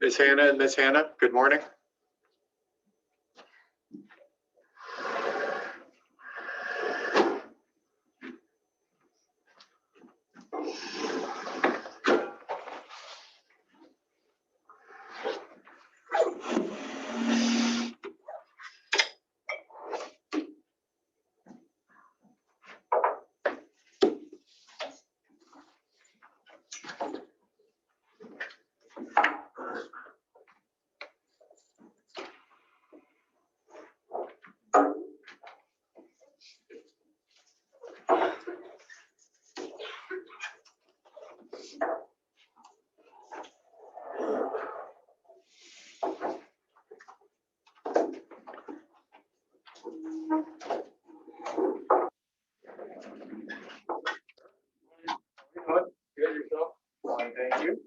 Ms. Hannah and Ms. Hannah, good morning. Good yourself? Fine, thank you.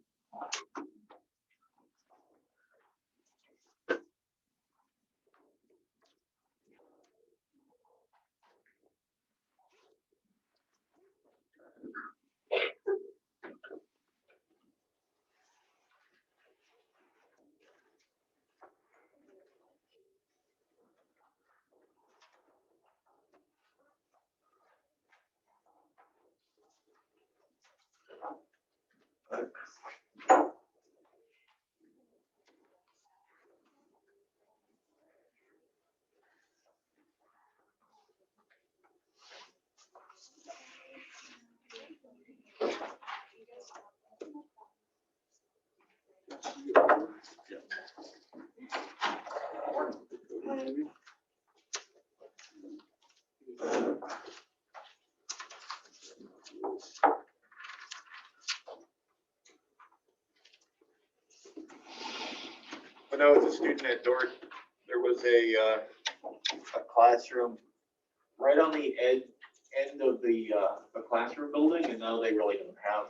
When I was a student at Dordt, there was a classroom right on the end of the classroom building, and now they really don't have.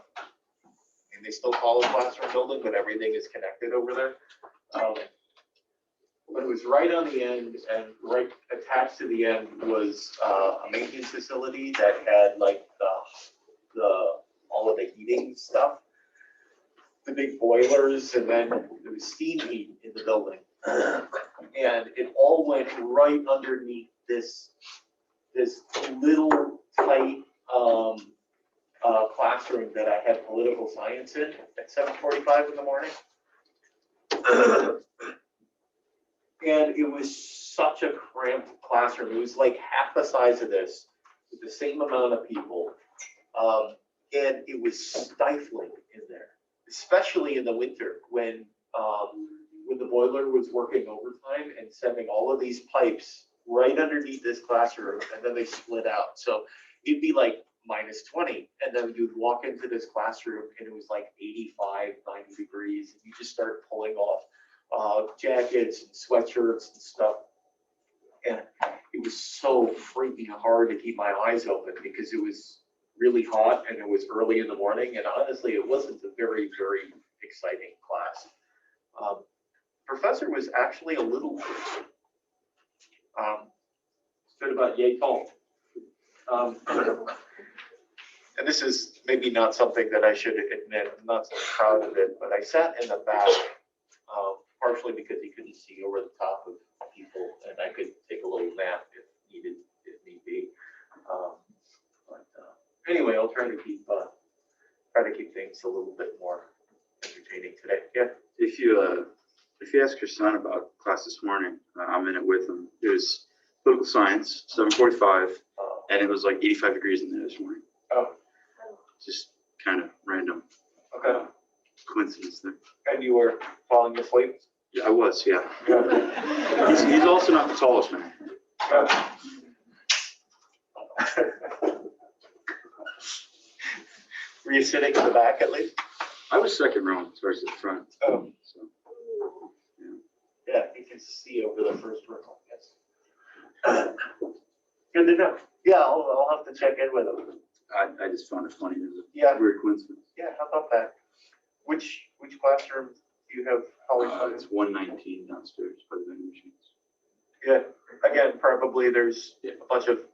And they still call it a classroom building, but everything is connected over there. But it was right on the end, and right attached to the end was a maintenance facility that had like all of the heating stuff, the big boilers, and then there was steam heat in the building. And it all went right underneath this little tight classroom that I had political science in at 7:45 in the morning. And it was such a cramped classroom. It was like half the size of this, with the same amount of people. And it was stifling in there, especially in the winter when the boiler was working overtime and sending all of these pipes right underneath this classroom, and then they split out. So it'd be like -20, and then you'd walk into this classroom and it was like 85, 90 degrees, and you just start pulling off jackets and sweatshirts and stuff. And it was so freaking hard to keep my eyes open because it was really hot and it was early in the morning. And honestly, it wasn't a very, very exciting class. Professor was actually a little, stood about yay tall. And this is maybe not something that I should admit, I'm not so proud of it, but I sat in the back, partially because he couldn't see over the top of people, and I could take a little nap if need be. Anyway, I'll try to keep things a little bit more entertaining today. Yeah. If you ask your son about class this morning, I'm in it with him. It was political science, 7:45, and it was like 85 degrees in there this morning. Oh. Just kind of random. Okay. Coincidence there. And you were falling asleep? Yeah, I was. Yeah. He's also not the tallest man. Were you sitting in the back at least? I was second row as far as the front. Oh. So, yeah, you can see over the first row. Yes. Good to know. Yeah, I'll have to check in with him. I just found it funny. It was a Yeah. weird coincidence. Yeah, how about that? Which classroom do you have Holly? It's 119 downstairs by the vending machines. Yeah, again, probably there's Yeah. a bunch of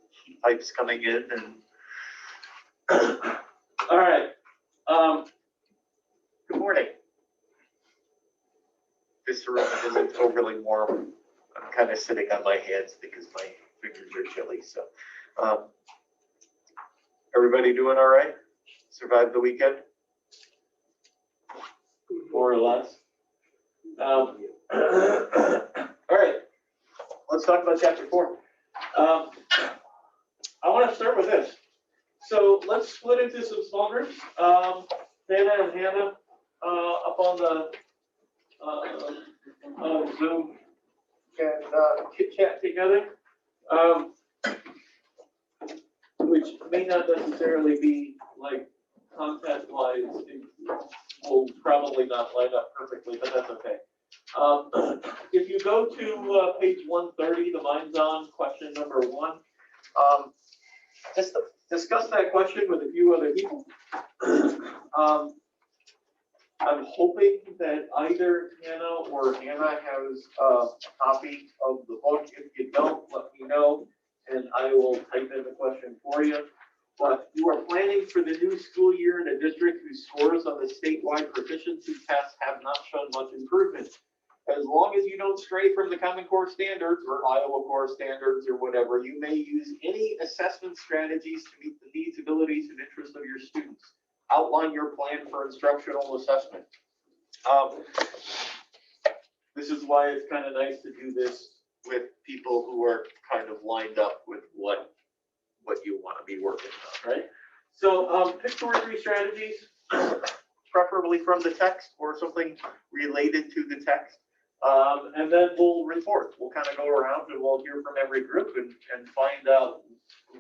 pipes coming in and. All right. Good morning. this room isn't overly warm. I'm kind of sitting on my hands because my fingers are chilly, so. Everybody doing all right? Survived the weekend? More or less. All right, Let's talk about chapter 4. I want to start with this. So let's split into some small groups. Dana and Hannah up on the Zoom can chit chat together, which may not necessarily be like content-wise, will probably not line up perfectly, but that's okay. If you go to page 130, the Minds On question number 1, just discuss that question with a few other people. I'm hoping that either Hannah or Hannah has a copy of the book. If you don't, let me know, and I will type in the question for you. But you are planning for the new school year in a district whose scores on the statewide proficiency tests have not shown much improvement. As long as you don't stray from the Common Core standards or Iowa Core standards or whatever, you may use any assessment strategies to meet the needs, abilities, and interests of your students. Outline your plan for instructional assessment. This is why it's kind of nice to do this With people who are kind of lined up with what you want to be working on. right? So pick 2 or 3 strategies. Preferably from the text or something related to the text. And then we'll Report. We'll kind of go around and we'll hear from every group and find out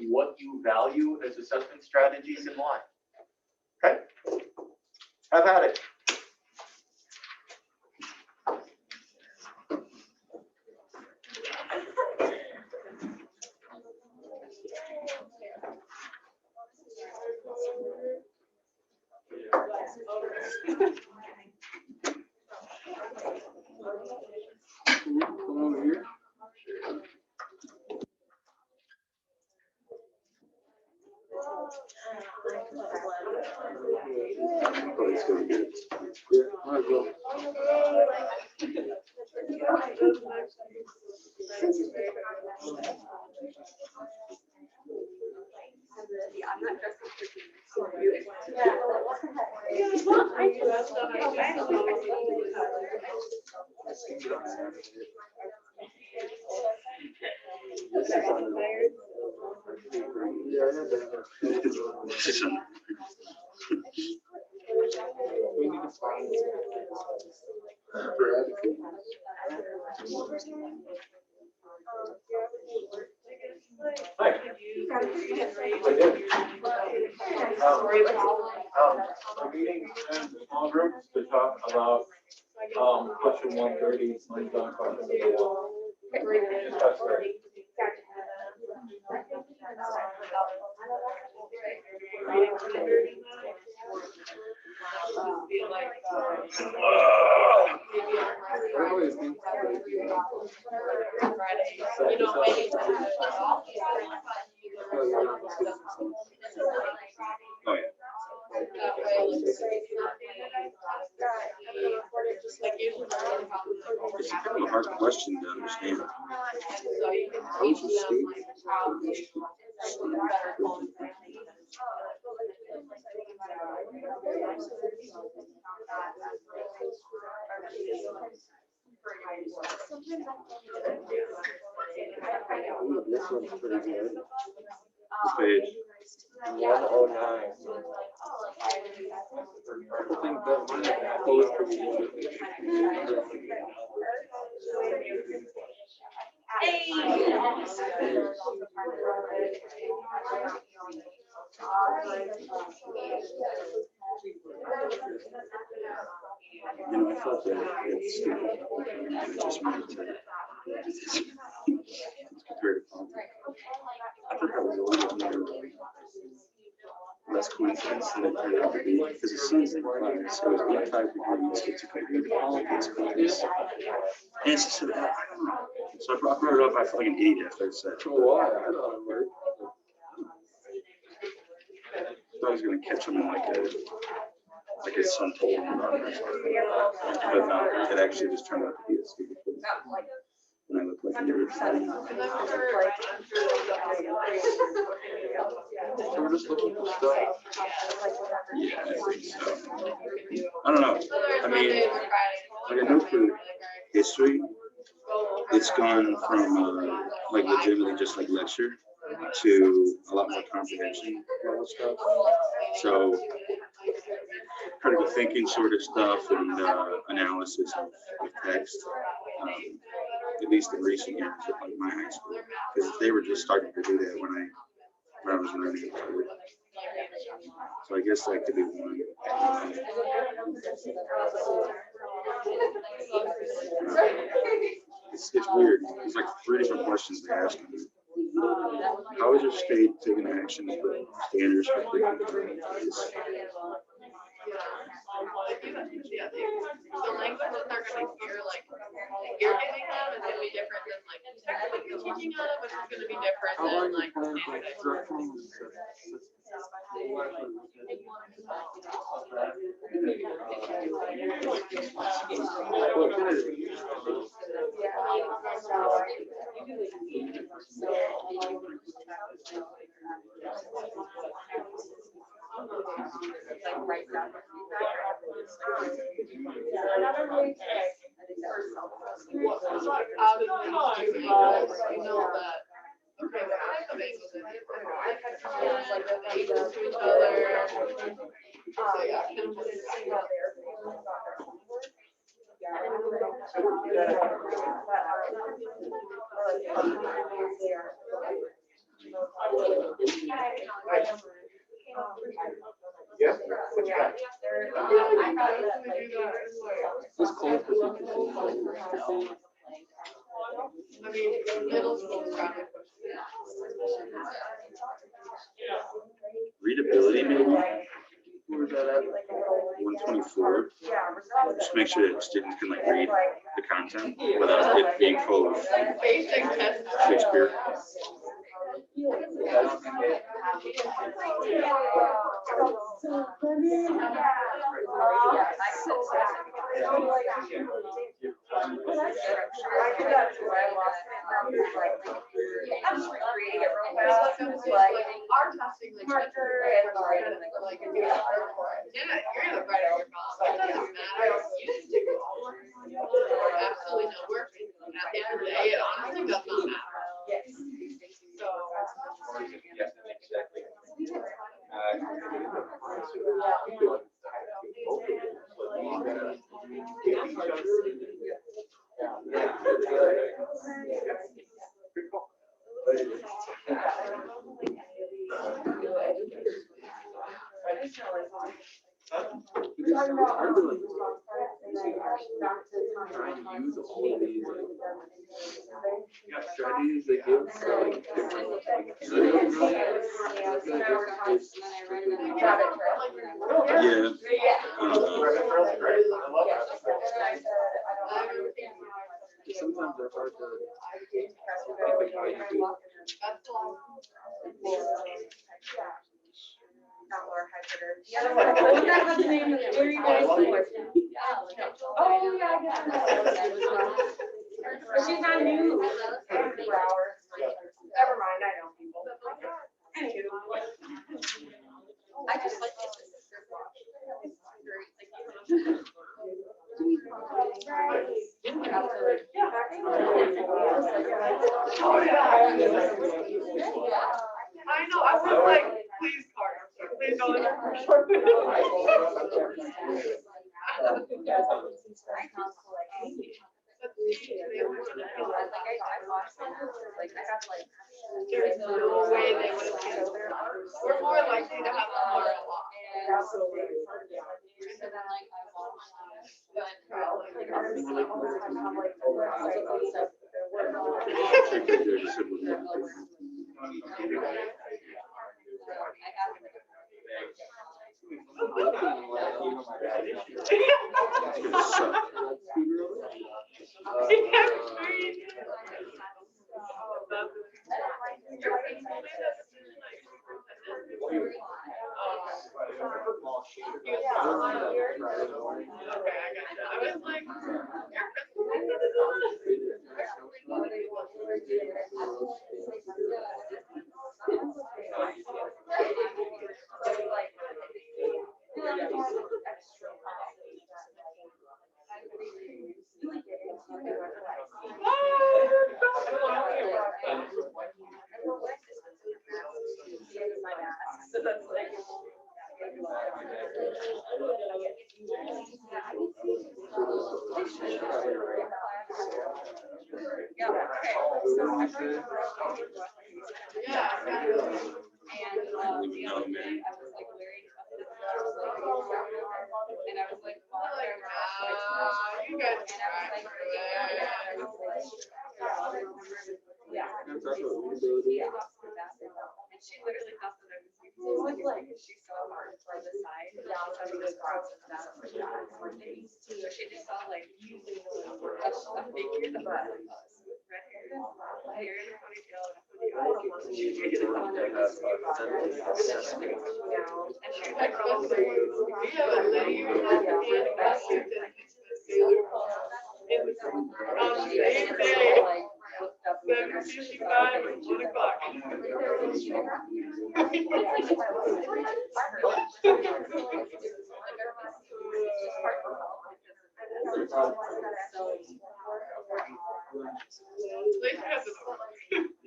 what you value as assessment strategies and why. Okay? Have at it. Come over here. Oh, he's gonna get it. Yeah, might as well. We need to find Hi. We're meeting in small groups to talk about question 130, Minds On question number 1. Discuss there. Oh, yeah. It's kind of a hard question to understand. This one's pretty good. This page. 109. I think that might have closed pretty good. You know, I thought that it's stupid. I just wanted to. Compared to Palmer. I thought that was a little bit more less coincidence than it turned out to be, because as soon as they applied, so it was 85 degrees, it took a good politics class. And it's just, I don't know. So I brought it up, I felt like an idiot after I said it. Oh, why? I thought it worked. I thought I was going to catch them in like a like his son told him about it. But no, it actually just turned out to be a stupid place. And I looked like an idiot. So we're just looking for stuff. Yeah, I think so. I don't know. I mean, like I know for history, it's gone from like legitimately just like lecture to a lot more comprehension level stuff. So critical thinking sort of stuff and analysis of text, at least in recent years at like my high school, because they were just starting to do that when I was learning about it. So I guess that could be one. It's weird. It's like 3 different questions they asked me. How is your state taking actions with standards for freedom? Yeah, the language that they're gonna hear, like, you're giving them is gonna be different than like the textbook you're teaching out of, which is gonna be different How long than like you plan for standardized. instructional? Obviously, you know that. Okay, what type of angles is it? Like the angles to each other. So yeah, kind of just. Yeah, what you got? This close to I mean, middle school's probably. Readability, maybe where's that at? 124. Just make sure that students can like read the content without it being full of Basic test. Shakespeare. Our testing, like, like, if you have to report it, yeah, you're gonna write it your mom. It doesn't matter. You just do it all. Absolutely no work. At the end of the day, it honestly does not matter. So. Yeah, exactly. Trying to use all of these strategies they give for like different Yeah. sometimes they're hard to think of how you do. Oh, yeah, I guess. But she's not new. Never mind, I know people. I just like this. I know, I was like, please card, please don't. There's no way they would have canceled it. We're more likely to have a moral law. I was like, so that's like. Yeah. And I was like, you guys tried. Yeah. And she literally thought that I was like, she saw Martin from the side. She thought he was crossing that. So she just saw like a figure that was red hair in a ponytail and a hoodie on. She really thought that I was and she was like, oh, yeah, but then you were like, it was on the same day. 7:55 and 1 o'clock.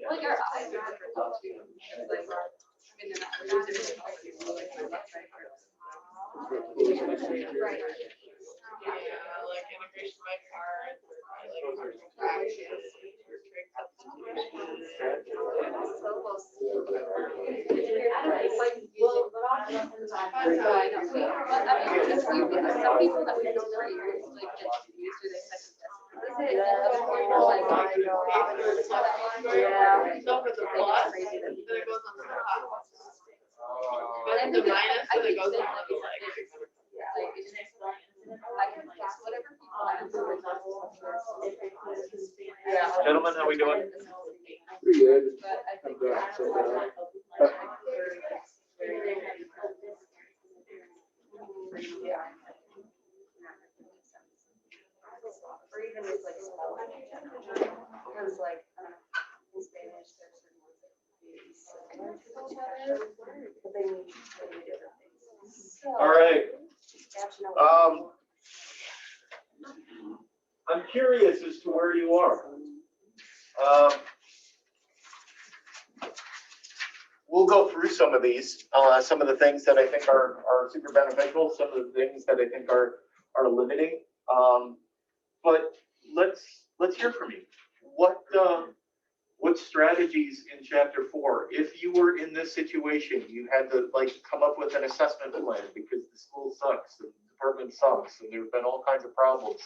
Like our eyes are yeah, like integration of my car, and the minus, and it goes on the like. Gentlemen, how we doing? Pretty good. Or even with like spelling, because like in Spanish there's certain words that may be similar to each other, but they mean totally different things. So, All right. you know, I'm curious as to where you are. We'll go through some of these, some of the things that I think are super beneficial, some of the things that I think are limiting. But let's hear from you. What strategies in chapter 4, if you were in this situation, you had to like come up with an assessment plan because the school sucks, the department sucks, and there've been all kinds of problems.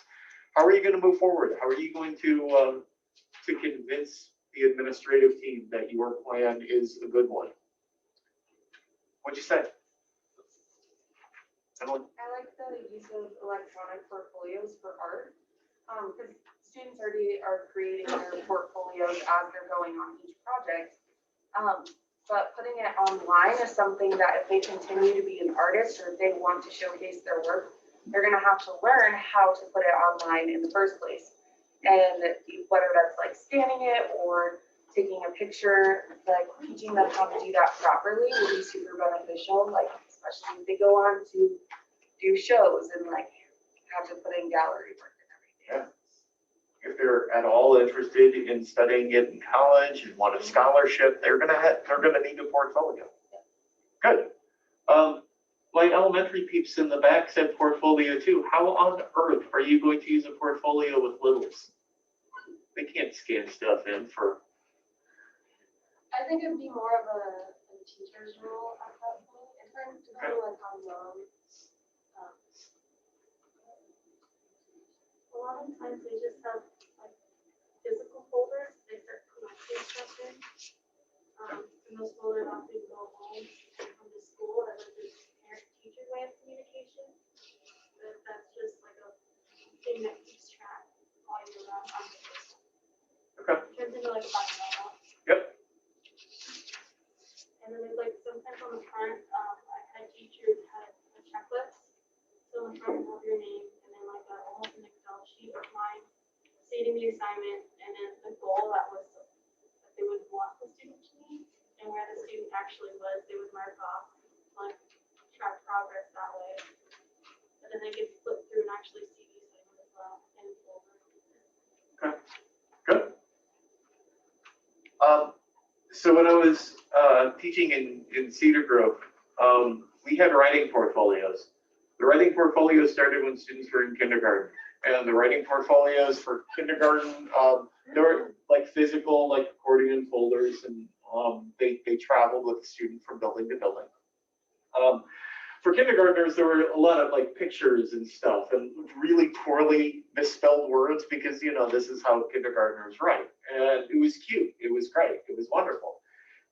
How are you going to move forward? How are you going to convince the administrative team that your plan is a good one? What'd you say? Anyone? I like the use of electronic portfolios for art, because students already are creating their portfolios as they're going on each project. But putting it online is something that if they continue to be an artist or if they want to showcase their work, they're gonna have to learn how to put it online in the first place. And whether that's like scanning it or taking a picture, like teaching them how to do that properly will be super beneficial, like especially if they go on to do shows and like have to put in gallery work and everything. Yeah. If they're at all interested in studying it in college and want a scholarship, they're gonna need a portfolio. Good. My elementary peeps in the back said portfolio too. How on earth are you going to use a portfolio with littles? They can't scan stuff in for. I think it'd be more of a teacher's role at that point. It depends like how long. A lot of times they just have like physical folders, they start collecting stuff in. And those folders often go home and come to school as a parent-teacher way of communication. But that's just like a thing that keeps track all year round on the system. Okay. Turns into like a binder. Yep. And then there's like sometimes on the front, I had teachers had a check they could flip through and actually see these things as well in folder. Good. So when I was teaching in Cedar Grove, we had writing portfolios. The writing portfolios started when students were in kindergarten. And the writing portfolios for kindergarten, they were like physical, like accordion folders, and they traveled with the student from building to building. For kindergartners, there were a lot of like pictures and stuff and really poorly misspelled words because, you know, this is how kindergartners write. And it was cute. It was great. It was wonderful.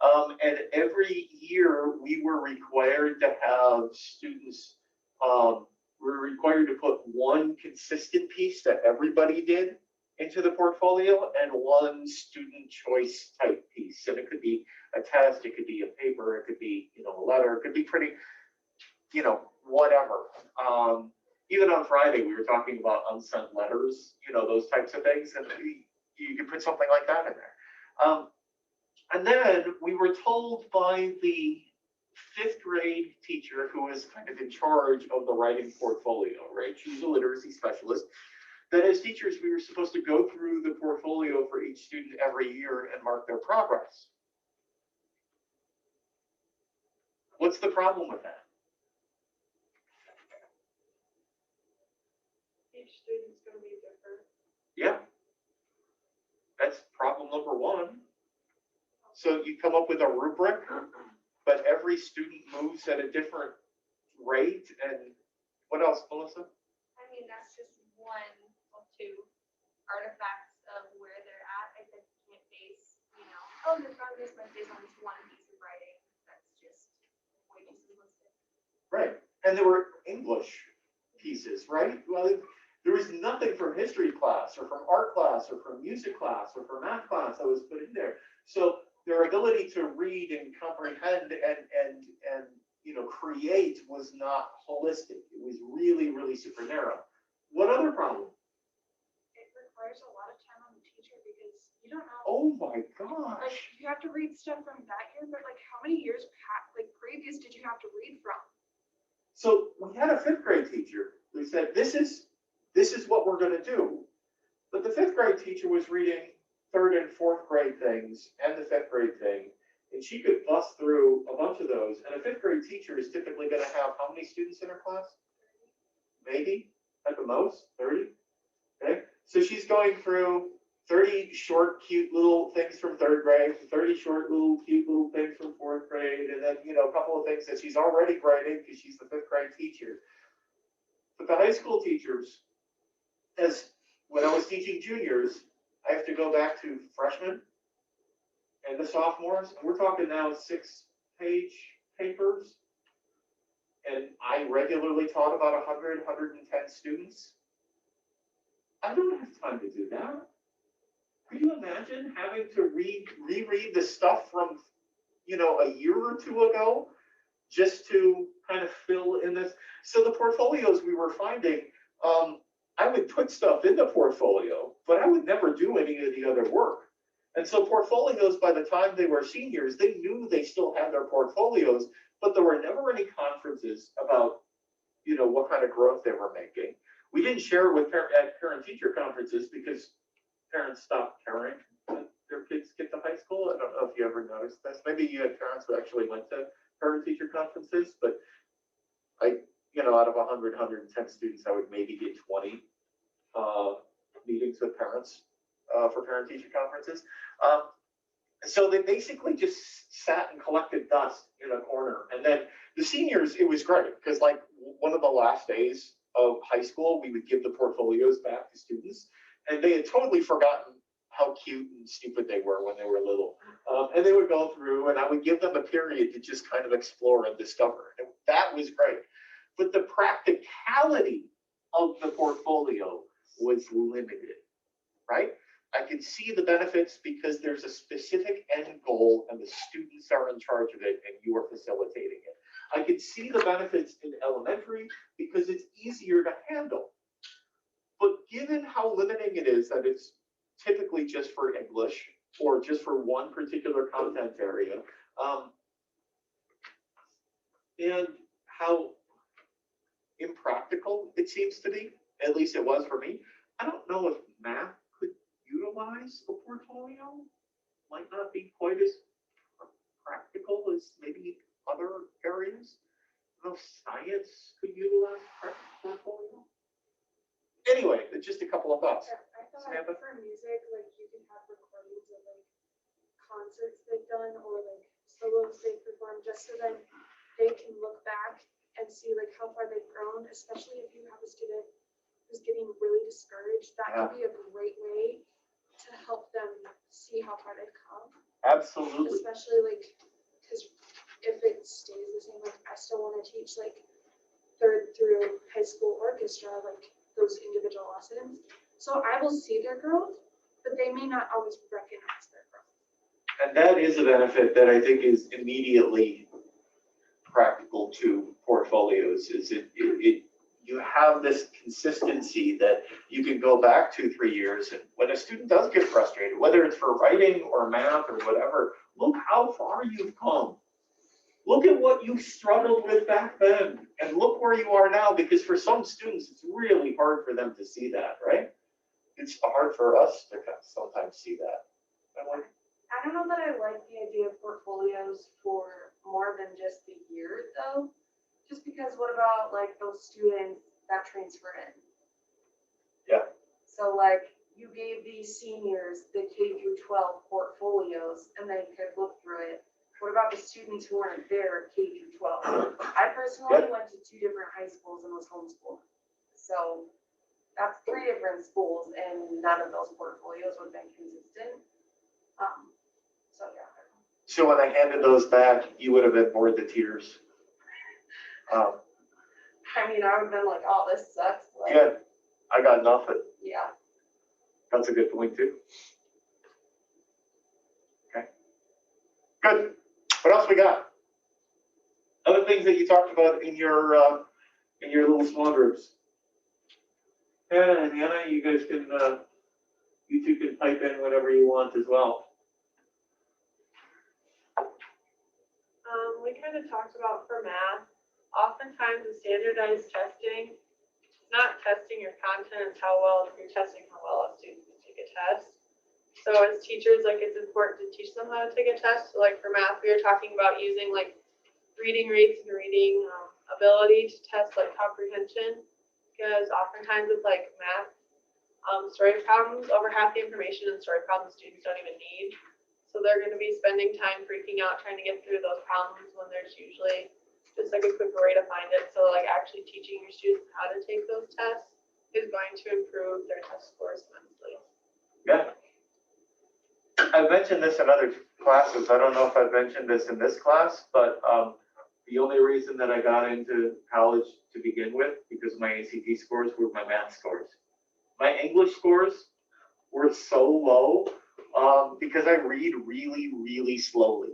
And every year we were required to have students, we were required to put one consistent piece that everybody did into the portfolio and one student choice type piece. And it could be a test, it could be a paper, it could be, you know, a letter, it could be pretty, you know, whatever. Even on Friday, we were talking about unsent letters, you know, those types of things, and you could put something like that in there. And then we were told by the 5th grade teacher who was kind of in charge of the writing portfolio, right? She's a literacy specialist. That as teachers, we were supposed to go through the portfolio for each student every year and mark their progress. What's the problem with that? Each student's gonna be different. Yeah. That's problem number one. So you come up with a rubric, but every student moves at a different rate. And what else, Melissa? I mean, that's just one or two artifacts of where they're at. I said you can't base, you know, oh, your progress might based on this one piece of writing. That's just way too simplistic. Right. And there were English pieces, right? Well, there was nothing from history class or from art class or from music class or from math class that was put in there. So their ability to read and comprehend and you know, create was not holistic. It was really, really super narrow. What other problem? It requires a lot of time on the teacher because you don't know. Oh my gosh. Like, you have to read stuff from that year, but like, how many years previous did you have to read from? So we had a 5th grade teacher who said, this is what we're going to do. But the 5th grade teacher was reading 3rd and 4th grade things and the 5th grade thing. And she could bust through a bunch of those. And a 5th grade teacher is typically going to have how many students in her class? Maybe at the most 30. Okay. So she's going through 30 short, cute little things from 3rd grade, 30 short, little, cute little things from 4th grade, and then, you know, a couple of things that she's already graded because she's the 5th grade teacher. But the high school teachers, as when I was teaching juniors, I have to go back to freshmen and the sophomores, and we're talking now 6-page papers. And I regularly taught about 100, 110 students. I don't have time to do that. Could you imagine having to reread the stuff from, you know, a year or two ago just to kind of fill in this? So the portfolios we were finding, I would put stuff in the portfolio, but I would never do any of the other work. And so portfolios, by the time they were seniors, they knew they still had their portfolios, but there were never any conferences about, you know, what kind of growth they were making. We didn't share it with at parent-teacher conferences because parents stopped caring when their kids get to high school. I don't know if you ever noticed this. Maybe you had parents who actually went to parent-teacher conferences, but you know, out of 100, 110 students, I would maybe get 20 meetings with parents for parent-teacher conferences. So they basically just sat and collected dust in a corner. And then the seniors, it was great because like one of the last days of high school, we would give the portfolios back to students, and they had totally forgotten how cute and stupid they were when they were little. And they would go through, and I would give them a period to just kind of explore and discover. And that was great. But the practicality of the portfolio was limited, right? I could see the benefits because there's a specific end goal and the students are in charge of it and you are facilitating it. I could see the benefits in elementary because it's easier to handle. But given how limiting it is that it's typically just for English or just for one particular content area, and how impractical, it seems to be, at least it was for me. I don't know if math could utilize a portfolio, might not be quite as practical as maybe other areas. I don't know if science could utilize a portfolio. Anyway, it's just a couple of thoughts. I thought Samantha? for music, like you can have recordings of like concerts they've done or like solos they've performed, just so that they can look back and see like how far they've grown, especially if you have a student who's getting really discouraged. That could be a great way to help them see how far they've come, Absolutely. especially like, because if it stays the same, like I still want to teach like 3rd through high school orchestra, like those individual lessons. So I will see their growth, but they may not always recognize their growth. And that is a benefit that I think is immediately practical to portfolios, is you have this consistency that you can go back 2-3 years, and when a student does get frustrated, whether it's for writing or math or whatever, look how far you've come. Look at what you struggled with back then, and look where you are now, because for some students, it's really hard for them to see that, right? It's hard for us to sometimes see that. I don't know that I like the idea of portfolios for more than just the year though. Just because what about like those students that transfer in? Yeah. So like you gave these seniors the K through 12 portfolios and they could look through it. What about the students who weren't there K through 12? I personally went to 2 different high schools and was homeschooled. So that's 3 different schools and none of those portfolios would have been consistent. So yeah. So when I handed those back, you would have been bored to tears. I mean, I would have been like, oh, this sucks. Like, Yeah, I got nothing. yeah. That's a good point too. Okay. Good. What else we got? Other things that you talked about in your little small groups. Yeah, and Hannah, you guys can, you two can pipe in whatever you want as well. We kind of talked about for math, oftentimes the standardized testing, it's not testing your content, it's how well, you're testing how well a student can take a test. So as teachers, like it's important to teach them how to take a test. So like for math, we were talking about using like reading rates and reading ability to test like comprehension. Because oftentimes with like math, story problems, over half the information in story problems students don't even need. So they're going to be spending time freaking out trying to get through those problems when there's usually just like a quicker way to find it. So like actually teaching your students how to take those tests is going to improve their test scores immensely. Yeah. I've mentioned this in other classes. I don't know if I've mentioned this in this class, but the only reason that I got into college to begin with, because my ACT scores were my math scores. My English scores were so low because I read really, really slowly.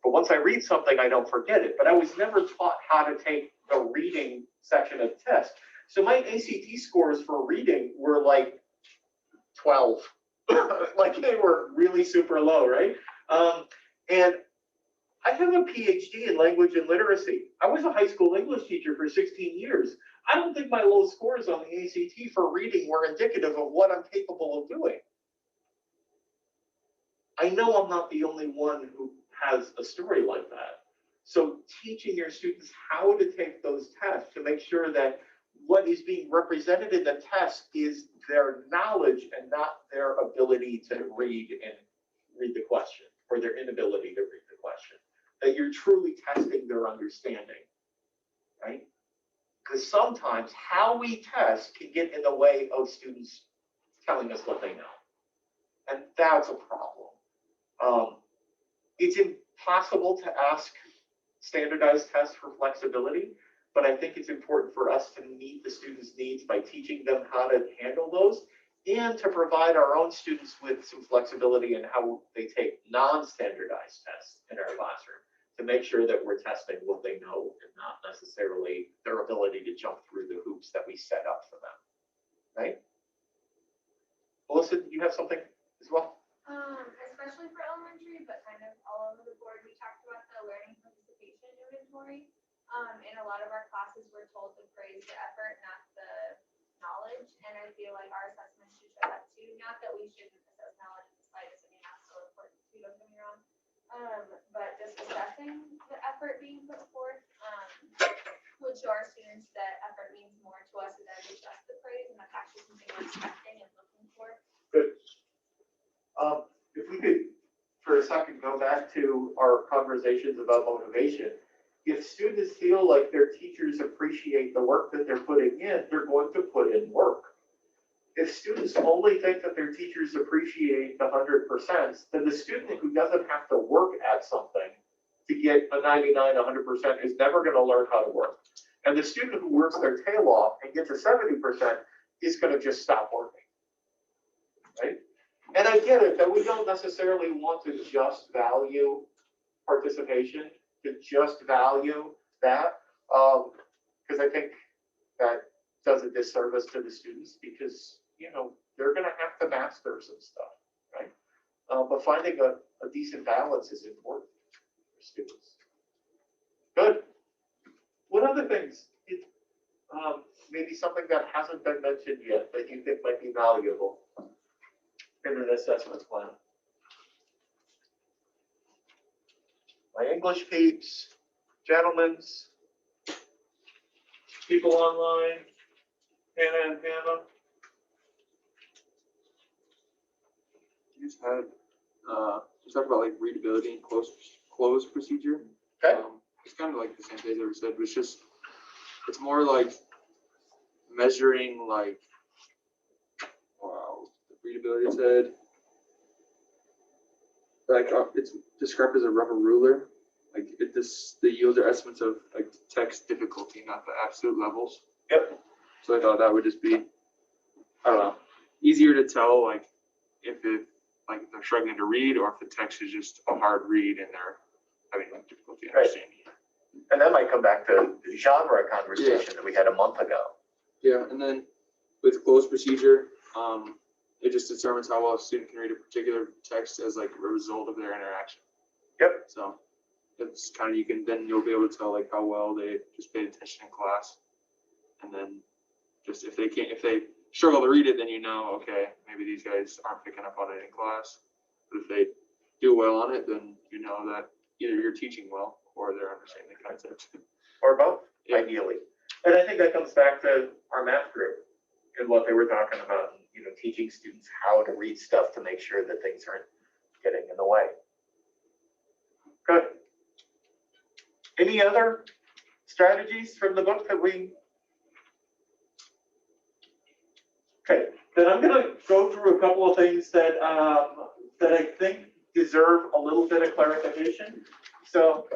But once I read something, I don't forget it. But I was never taught how to take the reading section of the test. So my ACT scores for reading were like 12. Like they were really super low, right? And I have a PhD in language and literacy. I was a high school English teacher for 16 years. I don't think my low scores on the ACT for reading were indicative of what I'm capable of doing. I know I'm not the only one who has a story like that. So teaching your students how to take those tests to make sure that what is being represented in the test is their knowledge and not their ability to read the question, or their inability to read the question. That you're truly testing their understanding, right? Because sometimes how we test can get in the way of students telling us what they know. And that's a problem. It's impossible to ask standardized tests for flexibility, but I think it's important for us to meet the students' needs by teaching them how to handle those and to provide our own students with some flexibility in how they take non-standardized tests in our classroom to make sure that we're testing what they know and not necessarily their ability to jump through the hoops that we set up for them, right? Melissa, do you have something as well? Especially for elementary, but kind of all over the board, we talked about the learning participation inventory. And a lot of our classes were told to praise the effort, not the knowledge, and I feel like our assessments should show that too. Not that we shouldn't assess knowledge despite it being not so important too, don't get me wrong. But just assessing the effort being put forth, would show our students that effort means more to us than just the praise, and that's actually something we're expecting and looking for. Good. If we could, for a second, go back to our conversations about motivation. If students feel like their teachers appreciate the work that they're putting in, they're going to put in work. If students only think that their teachers appreciate the 100%, then the student who doesn't have to work at something to get a 99, 100% is never going to learn how to work. And the student who works their tail off and gets a 70% is going to just stop working, right? And I get it that we don't necessarily want to just value participation, to just value that, because I think that does a disservice to the students because, you know, they're going to have to master some stuff, right? But finding a decent balance is important for students. Good. What other things, maybe something that hasn't been mentioned yet that you think might be valuable in an assessment plan? My English peeps, gentlemen's, people online, Hannah and Hannah. You just had, you talked about like readability and close procedure. Okay. It's kind of like the same thing I ever said, but it's more like measuring like, wow, readability said, like it's described as a rubber ruler. Like the yields are estimates of like text difficulty, not the absolute levels. Yep. So I thought that would just be, I don't know, easier to tell like if they're struggling to read or if the text is just a hard read and they're having like difficulty understanding. And that might come back to the genre conversation that we had a month ago. Yeah, and then with close procedure, it just determines how well a student can read a particular text as like a result of their interaction. Yep. So it's kind of, you'll be able to tell like how well they just paid attention in class. And then just if they struggle to read it, then you know, okay, maybe these guys aren't picking up on it in class. But if they do well on it, then you know that either you're teaching well or they're understanding the concept. Or both, Yeah. ideally. And I think that comes back to our math group and what they were talking about, you know, teaching students how to read stuff to make sure that things aren't getting in the way. Good. Any other strategies from the book that we? Okay, then I'm going to go through a couple of things that that I think deserve a little bit of clarification. So,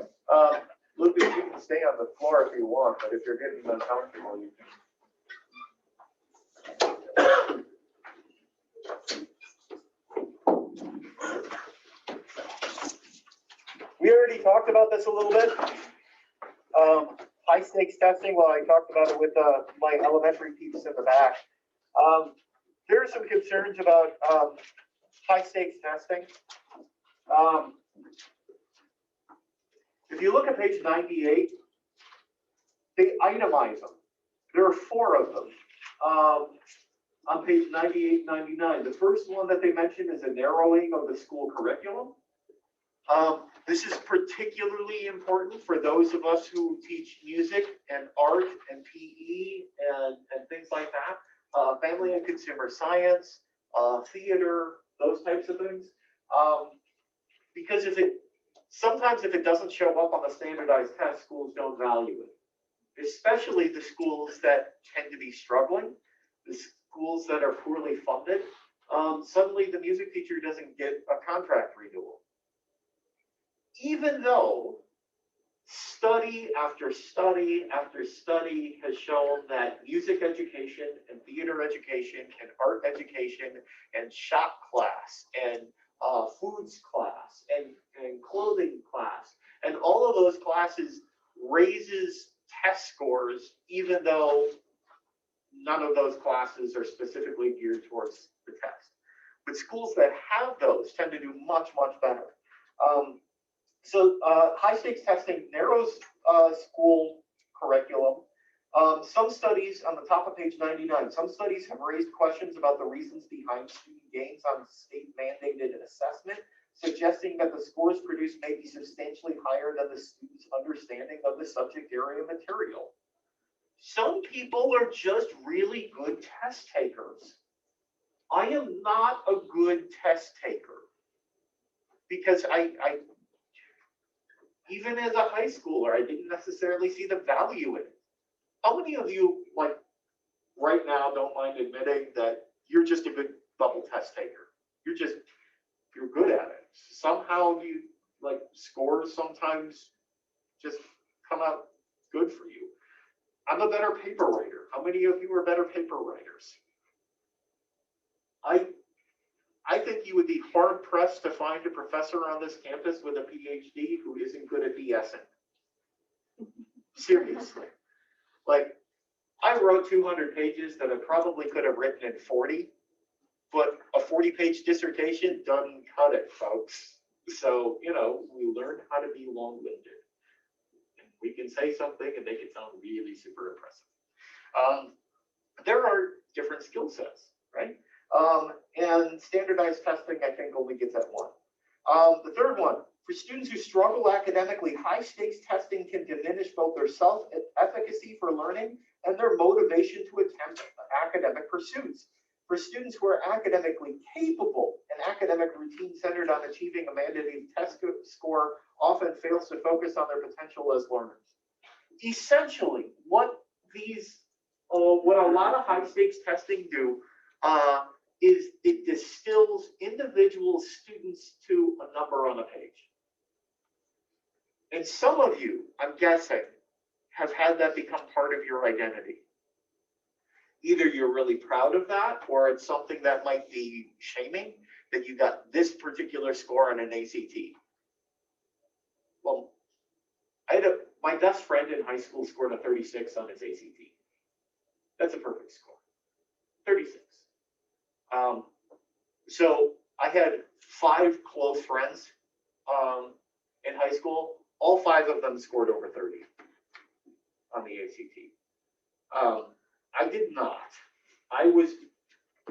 Lucas, you can stay on the floor if you want, but if you're getting uncomfortable, you can. We already talked about this a little bit. High stakes testing, well, I talked about it with my elementary peeps in the back. There are some concerns about high stakes testing. If you look at page 98, they itemize them. There are 4 of them on page 98, 99. The first one that they mention is a narrowing of the school curriculum. This is particularly important for those of us who teach music and art and PE and things like that, family and consumer science, theater, those types of things. Because sometimes if it doesn't show up on the standardized test, schools don't value it, especially the schools that tend to be struggling, the schools that are poorly funded. Suddenly the music teacher doesn't get a contract renewal. Even though study after study after study has shown that music education and theater education and art education and shop class and foods class and clothing class and all of those classes raises test scores, even though none of those classes are specifically geared towards the test. But schools that have those tend to do much, much better. So high stakes testing narrows school curriculum. Some studies on the top of page 99, some studies have raised questions about the reasons behind student gains on state mandated assessment, suggesting that the scores produced may be substantially higher than the student's understanding of the subject area material. Some people are just really good test takers. I am not a good test taker because I even as a high schooler, I didn't necessarily see the value in it. How many of you, like, right now don't mind admitting that you're just a good bubble test taker? You're good at it. Somehow you, like, scores sometimes just come out good for you. I'm a better paper writer. How many of you are better paper writers? I think you would be hard pressed to find a professor on this campus with a PhD who isn't good at BSing. Seriously. Like, I wrote 200 pages that I probably could have written in 40, but a 40-page dissertation doesn't cut it, folks. So, you know, we learned how to be long-winded. We can say something and make it sound really super impressive. There are different skill sets, right? And standardized testing, I think, only gets at one. The third one, for students who struggle academically, high-stakes testing can diminish both their self-efficacy for learning and their motivation to attempt academic pursuits. For students who are academically capable, an academic routine centered on achieving a mandated test score often fails to focus on their potential as learners. Essentially, what a lot of high-stakes testing do is it distills individual students to a number on a page. And some of you, I'm guessing, have had that become part of your identity. Either you're really proud of that, or it's something that might be shaming that you got this particular score on an ACT. Well, my best friend in high school scored a 36 on his ACT. That's a perfect score. 36. So I had 5 close friends in high school. All 5 of them scored over 30 on the ACT. I did not. I was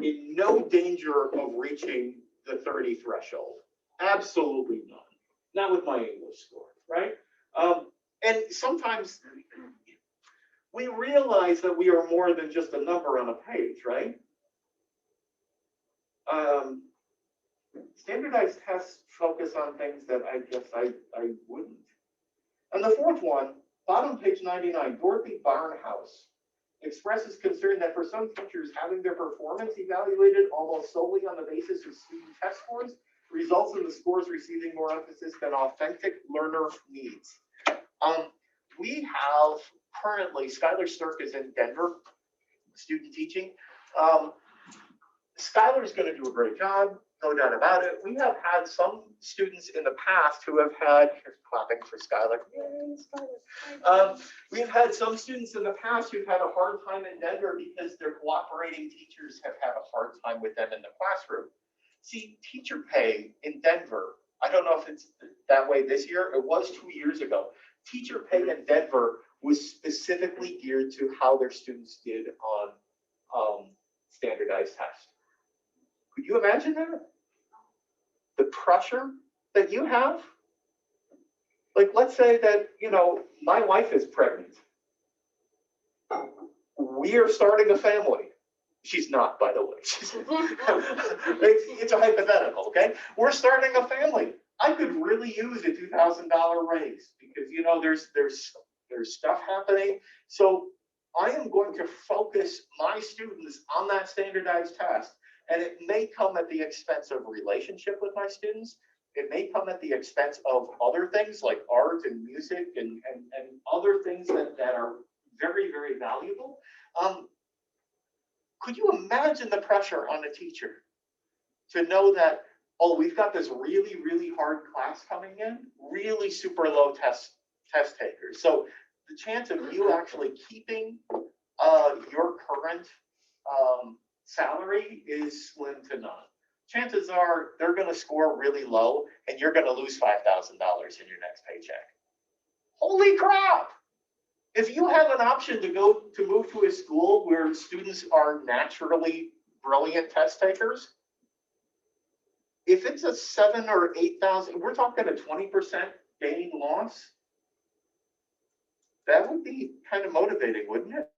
in no danger of reaching the 30 threshold. Absolutely none. Not with my English score, right? And sometimes we realize that we are more than just a number on a page, right? Standardized tests focus on things that I guess I wouldn't. And the fourth one, bottom page 99, Dorothy Barnhouse expresses concern that for some teachers, having their performance evaluated almost solely on the basis of student test scores results in the scores receiving more emphasis than authentic learner needs. We have currently, Skylar Stirk is in Denver, student teaching. Skylar's going to do a great job, no doubt about it. We have had some students in the past who have had, here's clapping for Skylar. Yay, Skylar. We've had some students in the past who've had a hard time in Denver because their cooperating teachers have had a hard time with them in the classroom. See, teacher pay in Denver, I don't know if it's that way this year, it was 2 years ago. Teacher pay in Denver was specifically geared to how their students did on standardized tests. Could you imagine that? The pressure that you have? Like, let's say that, you know, my wife is pregnant. We are starting a family. She's not, by the way. It's a hypothetical, okay? We're starting a family. I could really use a $2,000 raise because, you know, there's stuff happening. So I am going to focus my students on that standardized test. And it may come at the expense of relationship with my students. It may come at the expense of other things like art and music and other things that are very, very valuable. Could you imagine the pressure on a teacher to know that, oh, we've got this really, really hard class coming in, really super low test takers. So the chance of you actually keeping your current salary is slim to none. Chances are they're going to score really low and you're going to lose $5,000 in your next paycheck. Holy crap! If you have an option to move to a school where students are naturally brilliant test takers, if it's a 7,000 or 8,000, we're talking a 20% gain loss. That would be kind of motivating, wouldn't it?